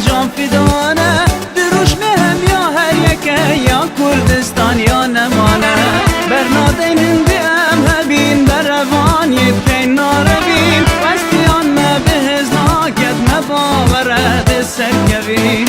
جان فدانه دروش مهم یا هر یکه یا کردستان یا نمانه برنادین هندی ام هبین بروان یبکین ناربین وستیان مبهز ناکد مباورد سرکوی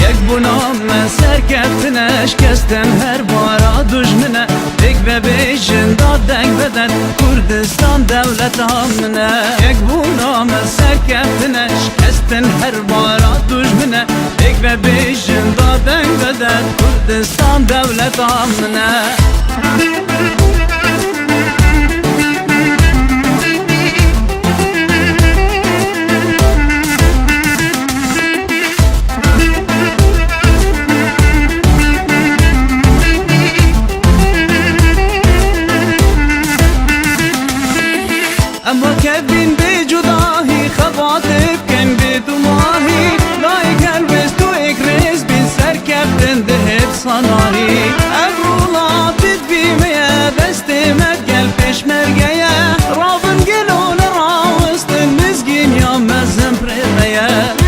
یک بنام سرکفتنش کستن هر بارا دجمنه یک ببیشن دادنگ بدن کردستان دولت آمنه یک بنام سرکفتنش کستن هر بارا دجمنه یک ببیشن دادنگ بدن کردستان دولت آمنه اما کبین به جداهی خواتب کن به دماهی لایکن بس تو ایک ریز بین سر کفتن دهب صناهی اگرولاتت بیمه دست مدگل پیش مرگیه رابن گلون راوستن مزگین یا مزم پریغیه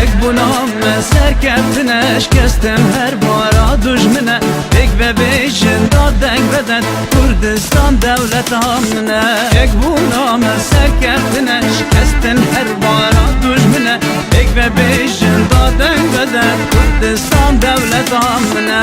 یک بنام سر کفتنش کستم هر بارا دجمنه یک ببیشن دادنگ بدن کردستان دولت آمنه یک بنام سر کفتنش کستن هر بارا دجمنه یک ببیشن دادنگ بدن کردستان دولت آمنه